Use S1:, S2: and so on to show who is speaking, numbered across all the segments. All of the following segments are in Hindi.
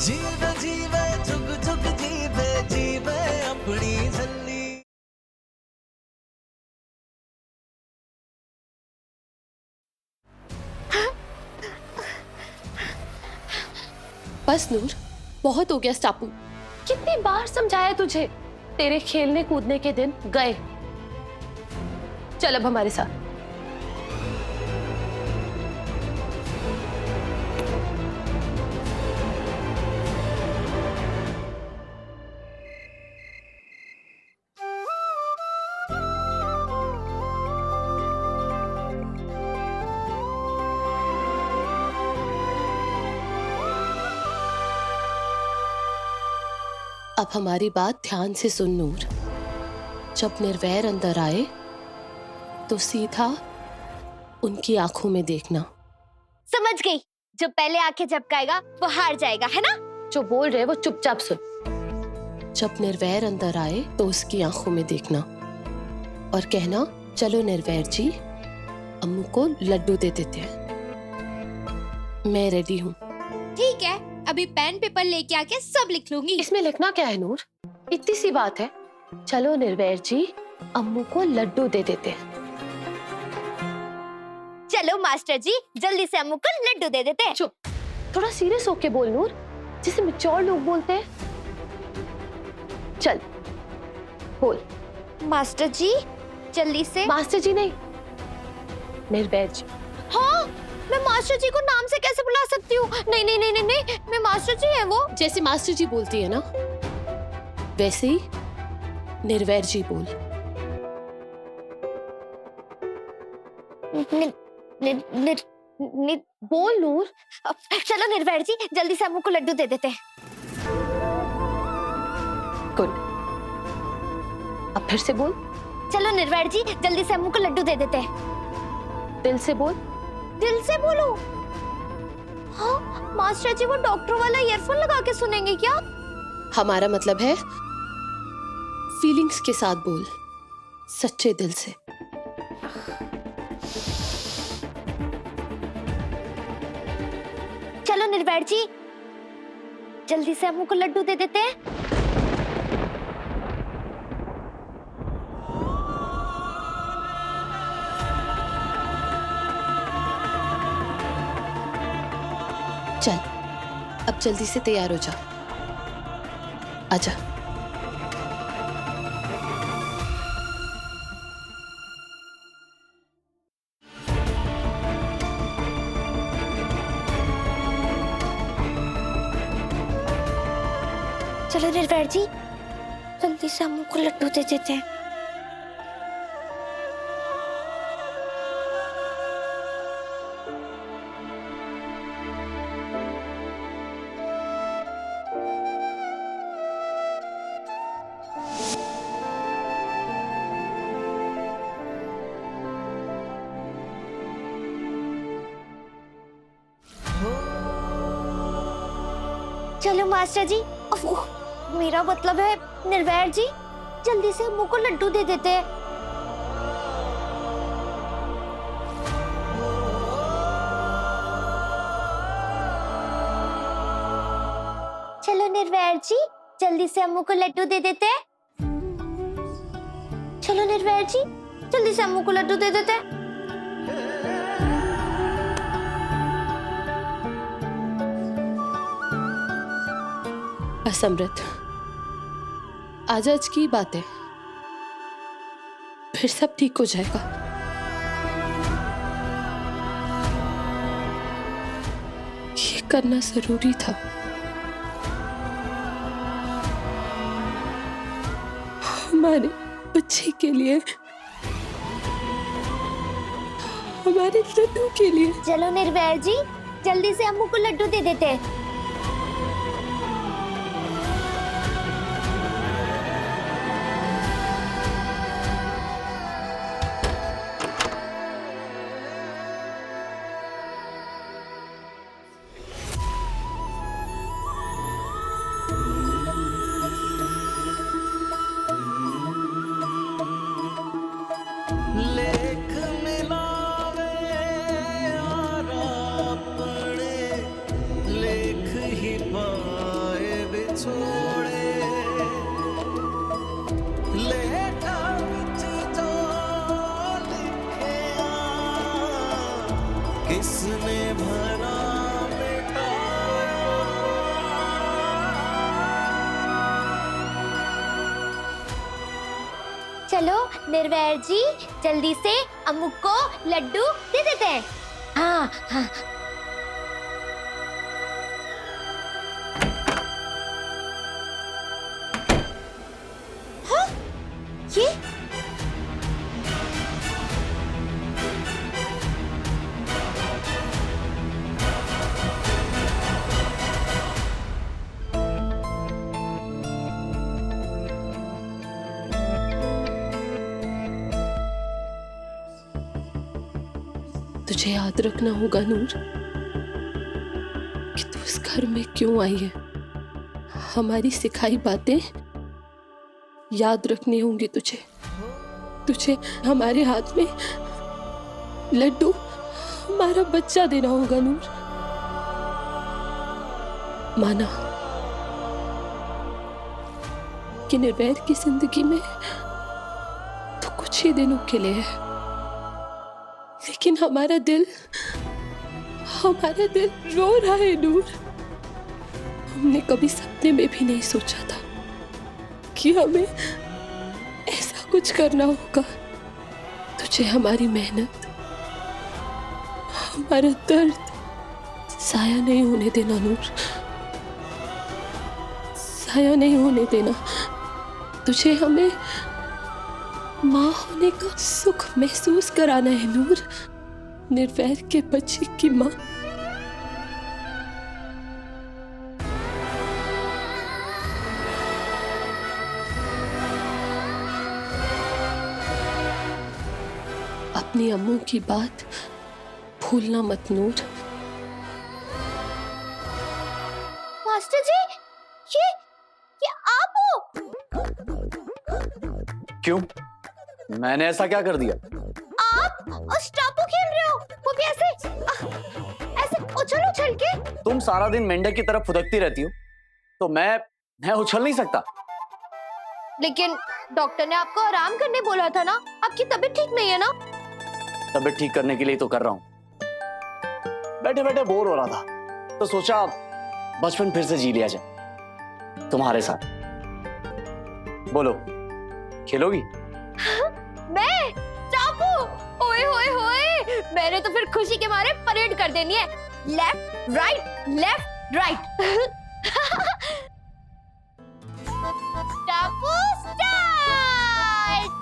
S1: जीवे जीवे जुग जुग जीवे जीवे अपनी झल्ली।
S2: बस नूर, बहुत हो गया स्टापू। कितनी बार समझाया तुझे, तेरे खेलने कूदने के दिन गए। चल अब हमारे साथ। अब हमारी बात ध्यान से सुन नूर। जब निर्वैर अंदर आए तो सीधा उनकी आंखों में देखना।
S3: समझ गई, जो पहले आंखें झपकाएगा वो हार जाएगा, है ना?
S2: जो बोल रहे वो चुपचाप सुन। जब निर्वैर अंदर आए तो उसकी आंखों में देखना और कहना, चलो निर्वैर जी, अम्मू को लड्डू दे देते हैं। मैं रेडी हूँ।
S3: ठीक है, अभी पेन पेपर लेके आके सब लिख लूंगी।
S2: इसमें लिखना क्या है नूर, इतनी सी बात है। चलो निर्वैर जी, अम्मू को लड्डू दे देते हैं।
S3: चलो मास्टर जी, जल्दी से अम्मू को लड्डू दे देते हैं।
S2: चुप, थोड़ा सीरियस होके बोल नूर, जिसे मैच्योर लोग बोलते हैं। चल बोल।
S3: मास्टर जी जल्दी से।
S2: मास्टर जी नहीं, निर्वैर जी।
S3: हाँ, मैं मास्टर जी को नाम से कैसे बुला सकती हूँ? नहीं नहीं नहीं नहीं नहीं, मैं मास्टर जी है वो।
S2: जैसे मास्टर जी बोलती है ना, वैसे ही निर्वैर जी बोल। बोल नूर।
S3: चलो निर्वैर जी, जल्दी से अम्मू को लड्डू दे देते हैं।
S2: गुड, अब फिर से बोल।
S3: चलो निर्वैर जी, जल्दी से अम्मू को लड्डू दे देते हैं।
S2: दिल से बोल।
S3: दिल से बोलो। हाँ, मास्टर जी वो डॉक्टर वाला ईयरफोन लगा के सुनेंगे क्या?
S2: हमारा मतलब है फीलिंग्स के साथ बोल, सच्चे दिल से।
S3: चलो निर्वैर जी, जल्दी से अम्मू को लड्डू दे देते हैं।
S2: चल अब जल्दी से तैयार हो जा, आजा।
S3: चलो निर्वैर जी, जल्दी से अम्मू को लड्डू दे देते हैं। चलो मास्टर जी, मेरा मतलब है निर्वैर जी, जल्दी से अम्मू को लड्डू दे देते हैं। चलो निर्वैर जी, जल्दी से अम्मू को लड्डू दे देते हैं। चलो निर्वैर जी, जल्दी से अम्मू को लड्डू दे देते हैं।
S2: बस अमृत, आज आज की बात है, फिर सब ठीक हो जाएगा। ये करना जरूरी था। हमारे बच्चे के लिए, हमारे लड्डू के लिए।
S3: चलो निर्वैर जी, जल्दी से अम्मू को लड्डू दे देते हैं।
S1: लेख मिलावे यारा अपने लेख छोड़े लेखा विच जो लिखिया किसने भला मिटाया।
S3: चलो निर्वैर जी, जल्दी से अम्मू को लड्डू दे देते हैं। हाँ हाँ। हाँ? ये
S2: तुझे याद रखना होगा नूर कि तू इस घर में क्यों आई है। हमारी सिखाई बातें याद रखनी होंगी तुझे। तुझे हमारे हाथ में लड्डू हमारा बच्चा देना होगा नूर। माना कि निर्वैर की जिंदगी में तो कुछ ही दिनों के लिए है, लेकिन हमारा दिल रो रहा है नूर। हमने कभी सपने में भी नहीं सोचा था कि हमें ऐसा कुछ करना होगा। तुझे हमारी मेहनत, हमारा दर्द साया नहीं होने देना नूर, साया नहीं होने देना। तुझे हमें माँ होने का सुख महसूस कराना है नूर, निर्वैर के बच्चे की माँ। अपनी अम्मू की बात भूलना मत नूर।
S3: मास्टर जी, ये आप हो?
S4: क्यों? मैंने ऐसा क्या कर दिया?
S3: आप स्टापू खेल रहे हो, वो भी ऐसे उछल उछल के।
S4: तुम सारा दिन मेंढक की तरफ फुदकती रहती हो, तो मैं उछल नहीं सकता।
S3: लेकिन डॉक्टर ने आपको आराम करने बोला था ना, आपकी तबीयत ठीक नहीं है ना?
S4: तबीयत ठीक करने के लिए तो कर रहा हूं। बैठे बैठे बोर हो रहा था तो सोचा बचपन फिर से जी लिया जाए तुम्हारे साथ। बोलो, खेलोगी?
S3: मैं चापू? ओए होए होए, मैंने तो फिर खुशी के मारे परेड कर देनी है। लेफ्ट राइट चापू स्टार्ट।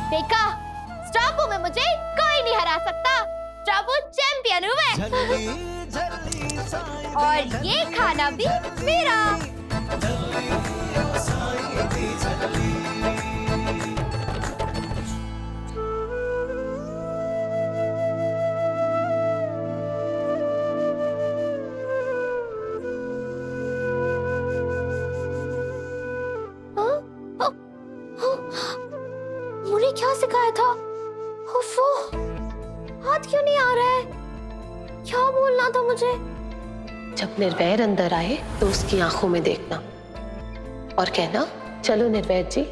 S3: देखा, स्टापू में मुझे कोई नहीं हरा सकता। स्टापू चैंपियन हूँ मैं।
S1: झल्ली झल्ली साई
S3: और ये खाना भी मेरा।
S1: साई दी झल्ली।
S3: मुझे क्या सिखाया था? उफ़ो, हाथ क्यों नहीं आ रहा है? क्या बोलना था मुझे?
S2: जब निर्वैर अंदर आए तो उसकी आंखों में देखना और कहना, चलो निर्वैर जी,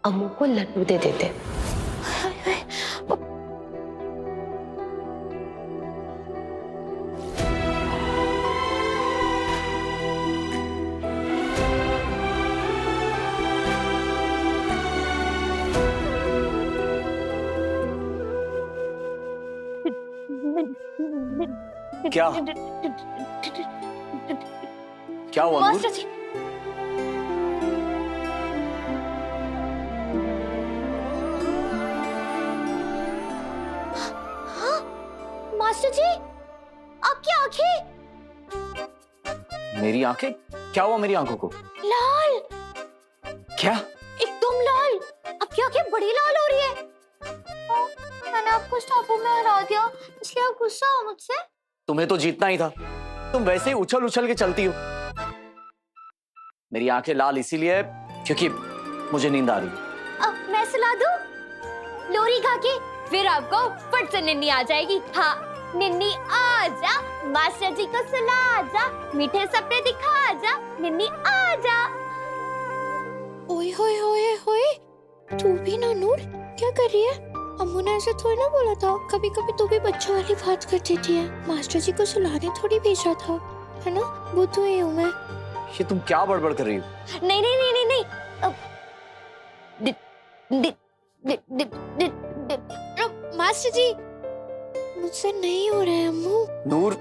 S2: अम्मू को लड्डू दे देते।
S4: क्या? क्या हुआ नूर?
S3: मास्टर जी, हाँ, मास्टर जी, आपकी आंखें
S4: मेरी आंखें? क्या हुआ मेरी आंखों को?
S3: लाल,
S4: क्या?
S3: एकदम लाल। आपकी आंखें बड़ी लाल हो रही है। मैंने आपको स्टापू में हरा दिया, इसलिए आप गुस्सा हो मुझसे?
S4: तुम्हें तो जीतना ही था। तुम वैसे ही उछल उछल के चलती हो, मेरी आंखें लाल इसीलिए है क्योंकि मुझे नींद आ रही है।
S3: अब मैं सुला दूं लोरी गा के, फिर आपको फट से निन्नी आ जाएगी। हाँ, निन्नी आजा, मास्टर जी को सुला जा, मीठे सपने दिखा जा, निन्नी आजा।
S5: ओए होए होए होए, तू भी ना नूर, क्या कर रही है? अम्मू ने ऐसे थोड़ी ना बोला था, कभी कभी तू भी बच्चों वाली बात कर देती है। मास्टर जी को सुलाने थोड़ी भेजा था, है ना? बुद्धू ही हूँ मैं।
S4: ये तुम क्या बड़बड़ कर रही हो?
S3: नहीं नहीं नहीं नहीं नहीं, दि, दि, दि, दि, दि, दि,
S5: मास्टर जी, मुझसे नहीं हो रहा है अम्मू।
S4: नूर,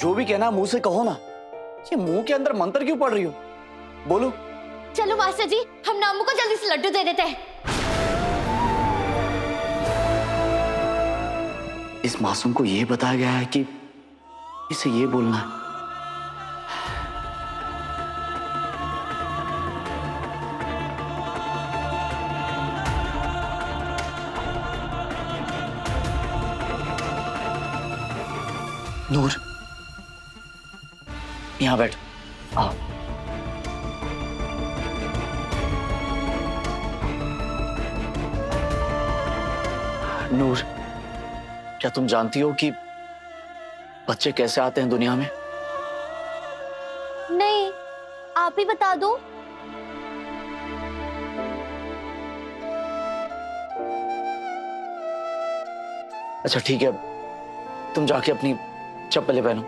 S4: जो भी कहना मुंह से कहो ना। ये मुंह के अंदर मंत्र क्यों पढ़ रही हो? बोलो।
S3: चलो मास्टर जी, हम नामू को जल्दी से लड्डू दे देते हैं।
S4: इस मासूम को ये बताया गया है कि इसे ये बोलना है। नूर, यहां बैठ। आओ। नूर, क्या तुम जानती हो कि बच्चे कैसे आते हैं दुनिया में?
S3: नहीं, आप ही बता दो।
S4: अच्छा ठीक है, तुम जाके अपनी चप्पलें पहनो।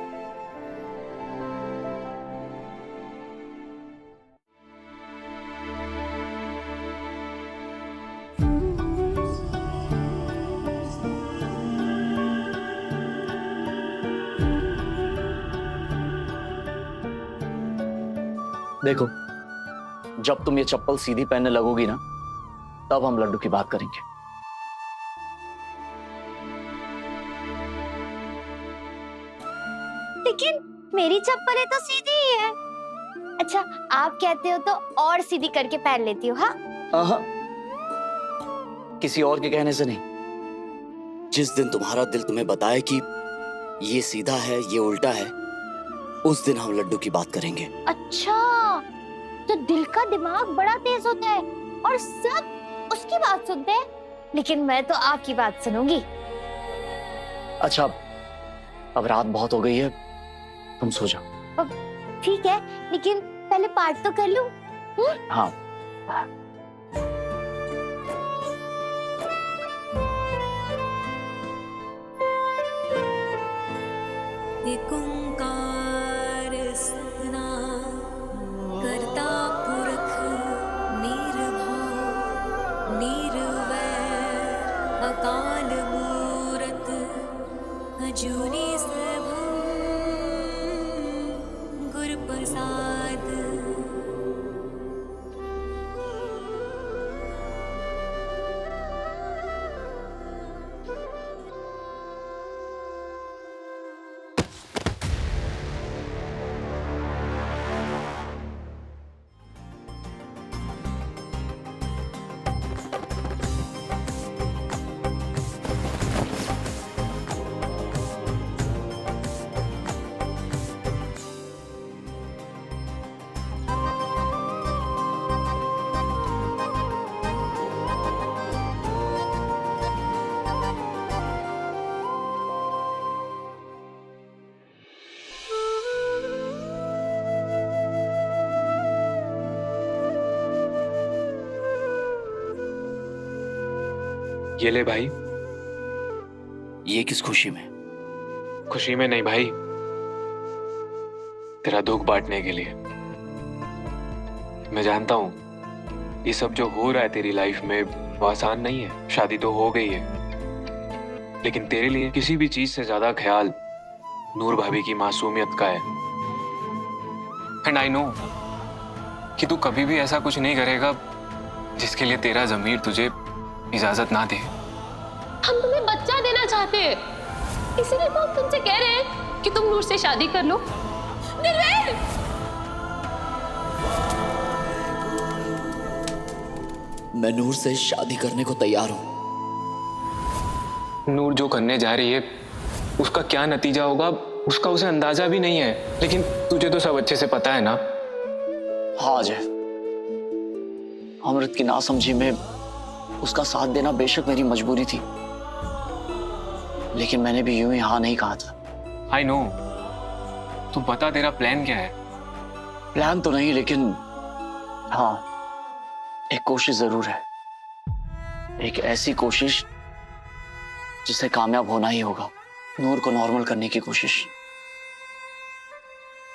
S4: देखो, जब तुम ये चप्पल सीधी पहनने लगोगी ना, तब हम लड्डू की बात करेंगे।
S3: लेकिन मेरी चप्पलें तो सीधी ही है। अच्छा, आप कहते हो तो और सीधी करके पहन लेती हूँ। हाँ,
S4: किसी और के कहने से नहीं। जिस दिन तुम्हारा दिल तुम्हें बताए कि ये सीधा है, ये उल्टा है, उस दिन हम लड्डू की बात करेंगे।
S3: अच्छा, तो दिल का दिमाग बड़ा तेज होता है और सब उसकी बात सुनते हैं, लेकिन मैं तो आपकी बात सुनूंगी।
S4: अच्छा, अब रात बहुत हो गई है, तुम सो जाओ।
S3: ठीक है, लेकिन पहले पाठ तो कर लूं।
S4: हाँ।
S6: एक ओंकार सतनाम करता पुरख निर्भव निर्वैर अकाल मूरत अजूनी सैभम गुर प्रसाद।
S7: ये ले भाई।
S4: ये किस खुशी में?
S7: खुशी में नहीं भाई, तेरा दुख बांटने के लिए। मैं जानता हूं ये सब जो हो रहा है तेरी लाइफ में वो आसान नहीं है। शादी तो हो गई है, लेकिन तेरे लिए किसी भी चीज से ज्यादा ख्याल नूर भाभी की मासूमियत का है। एंड आई नो कि तू कभी भी ऐसा कुछ नहीं करेगा जिसके लिए तेरा ज़मीर तुझे इजाजत ना दे।
S2: हम तुम्हें बच्चा देना चाहते हैं, इसीलिए तो हम तुमसे कह रहे हैं कि तुम नूर से शादी कर लो। निर्वैर!
S4: मैं नूर से शादी करने को तैयार हूं।
S7: नूर जो करने जा रही है उसका क्या नतीजा होगा उसका उसे अंदाजा भी नहीं है, लेकिन तुझे तो सब अच्छे से पता है ना।
S4: हाँ अजय, अमृत की नासमझी में उसका साथ देना बेशक मेरी मजबूरी थी, लेकिन मैंने भी यूं ही हाँ नहीं कहा था।
S7: आई नो, तू बता तेरा प्लान क्या है?
S4: प्लान तो नहीं, लेकिन हाँ एक कोशिश जरूर है। एक ऐसी कोशिश जिसे कामयाब होना ही होगा। नूर को नॉर्मल करने की कोशिश,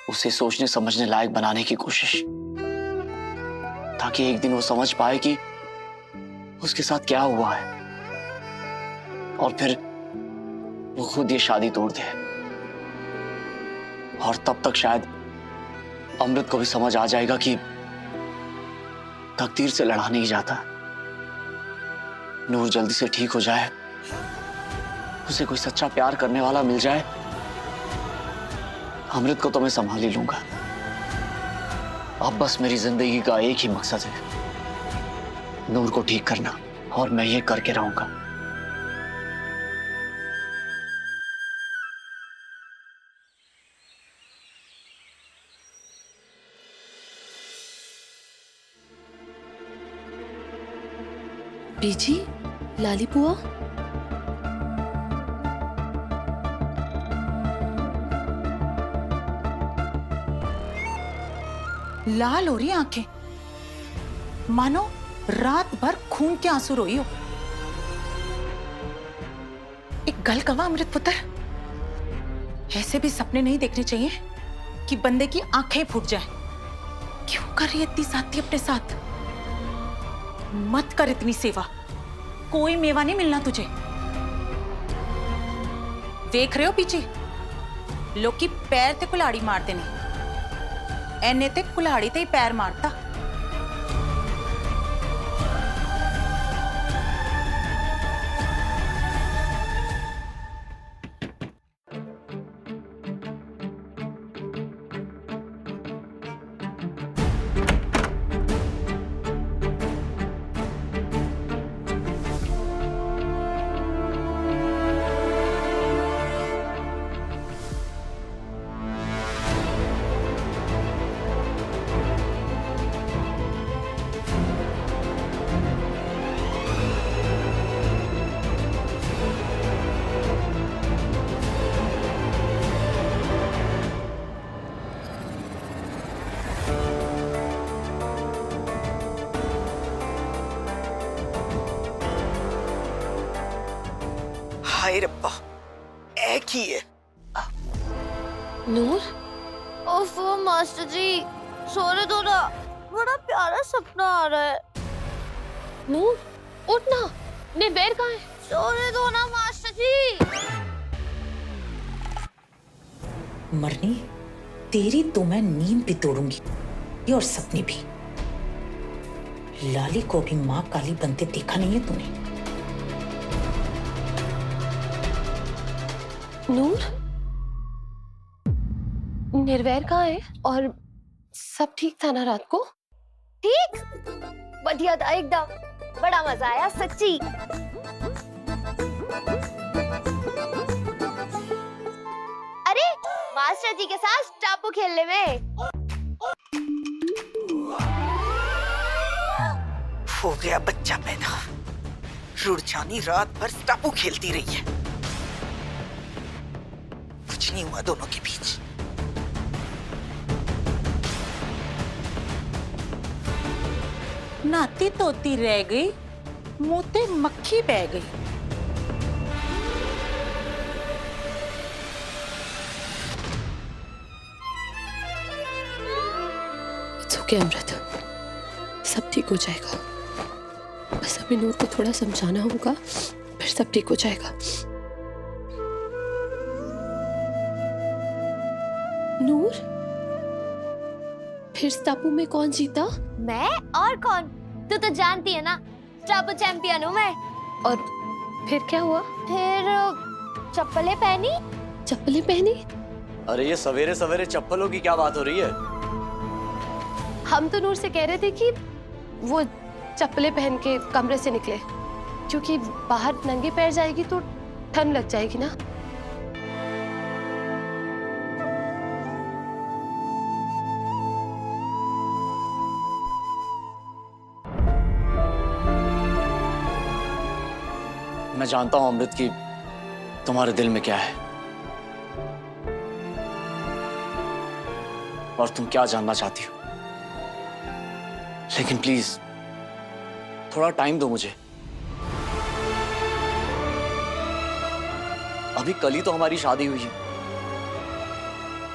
S4: उसे सोचने समझने लायक बनाने की कोशिश, ताकि एक दिन वो समझ पाए कि उसके साथ क्या हुआ है, और फिर वो खुद ये शादी तोड़ दे। और तब तक शायद अमृत को भी समझ आ जाएगा कि तकदीर से लड़ा नहीं जाता। नूर जल्दी से ठीक हो जाए, उसे कोई सच्चा प्यार करने वाला मिल जाए, अमृत को तो मैं संभाल ही लूंगा। अब बस मेरी जिंदगी का एक ही मकसद है, नूर को ठीक करना, और मैं ये करके रहूंगा।
S2: बीजी, लाली बुआ,
S8: लाल हो रही आंखें, मानो रात भर खून के आंसू रोई हो। एक गल कवा अमृत पुत्र, ऐसे भी सपने नहीं देखने चाहिए कि बंदे की आंखें फूट जाए। क्यों कर रही है इतनी साथी अपने साथ? मत कर इतनी सेवा, कोई मेवा नहीं मिलना तुझे। देख रहे हो पीछे लोग की पैर ते कुल्हाड़ी मारते नहीं, एने ते कुल्हाड़ी ते ही पैर मारता।
S9: हाय रब्बा, एक ही है।
S2: नूर,
S3: ओफो मास्टर जी, सोने दो ना, बड़ा प्यारा सपना आ रहा है।
S2: नूर उठ ना, निर्वैर कहाँ है?
S3: सोने दो ना मास्टर जी।
S8: मरनी तेरी तो मैं नींद भी तोड़ूंगी, और सपने भी। लाली को भी माँ काली बनते देखा नहीं है तूने?
S2: नूर, निर्वैर कहाँ है? और सब ठीक था ना रात को?
S3: ठीक, बढ़िया था एकदम, बड़ा मजा आया सच्ची। अरे मास्टर जी के साथ टापू खेलने में।
S9: हो गया बच्चा पैदा, रुड़चानी रात भर टापू खेलती रही है, कुछ नहीं हुआ दोनों के बीच।
S8: नाती तोती रह गई, मुंह ते मक्खी बह गई।
S2: इट्स ओके अमृत, सब ठीक हो जाएगा। बस अभी नूर को थोड़ा समझाना होगा, फिर सब ठीक हो जाएगा। नूर, फिर टापू में कौन जीता?
S3: मैं और कौन, तू तो जानती है ना, टापू चैंपियन हूँ मैं।
S2: और फिर क्या हुआ?
S3: फिर चप्पलें पहनी।
S2: चप्पलें पहनी?
S4: अरे ये सवेरे सवेरे चप्पलों की क्या बात हो रही है?
S2: हम तो नूर से कह रहे थे कि वो चप्पलें पहन के कमरे से निकले, क्योंकि बाहर नंगे पैर जाएगी तो ठंड लग जाएगी ना।
S4: मैं जानता हूं अमृत कि तुम्हारे दिल में क्या है और तुम क्या जानना चाहती हो, लेकिन प्लीज थोड़ा टाइम दो मुझे। अभी कल ही तो हमारी शादी हुई है।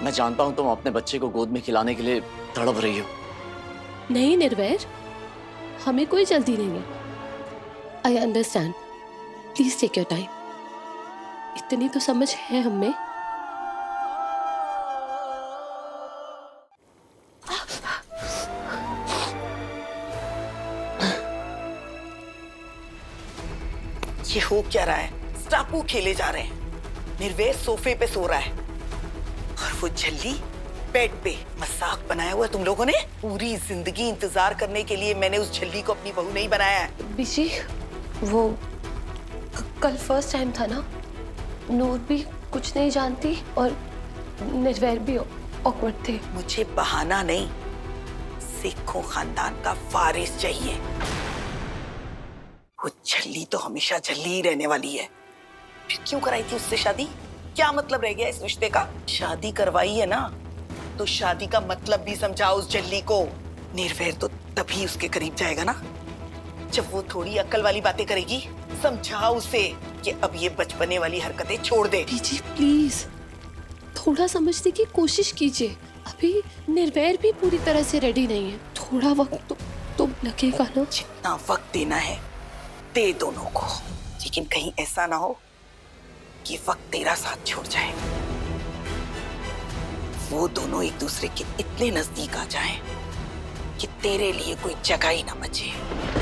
S4: मैं जानता हूं तुम अपने बच्चे को गोद में खिलाने के लिए तड़प रही हो।
S2: नहीं निर्वैर, हमें कोई जल्दी नहीं है। I understand, please take your time. इतनी तो समझ है हमें।
S9: ये हो क्या रहा है? स्टापू खेले जा रहे हैं। निर्वैर सोफे पे सो रहा है और वो झल्ली बेड पे। मजाक बनाया हुआ है तुम लोगों ने। पूरी जिंदगी इंतजार करने के लिए मैंने उस झल्ली को अपनी बहू नहीं बनाया है।
S2: बिजी, वो कल फर्स्ट टाइम था ना। नूर भी कुछ नहीं जानती और निर्वैर भी ऑकवर्ड थे।
S9: मुझे बहाना नहीं, सिखों खानदान का वारिस चाहिए। वो झल्ली तो हमेशा झल्ली ही रहने वाली है। फिर क्यों कराई थी उससे शादी? क्या मतलब रह गया इस रिश्ते का? शादी करवाई है ना, तो शादी का मतलब भी समझाओ उस झल्ली को। निर्वैर तो तभी उसके करीब जाएगा ना जब वो थोड़ी अक्ल वाली बातें करेगी। समझाओ उसे कि अब ये बचपने वाली हरकतें छोड़ दे।
S2: बीजी प्लीज थोड़ा समझने की कोशिश कीजिए। अभी निर्वैर भी पूरी तरह से रेडी नहीं है। थोड़ा वक्त तो लगेगा ना।
S9: जितना वक्त देना है दे दोनों को, लेकिन कहीं ऐसा ना हो कि वक्त तेरा साथ छोड़ जाए। वो दोनों एक दूसरे के इतने नजदीक आ जाएं कि तेरे लिए कोई जगह ही ना बचे।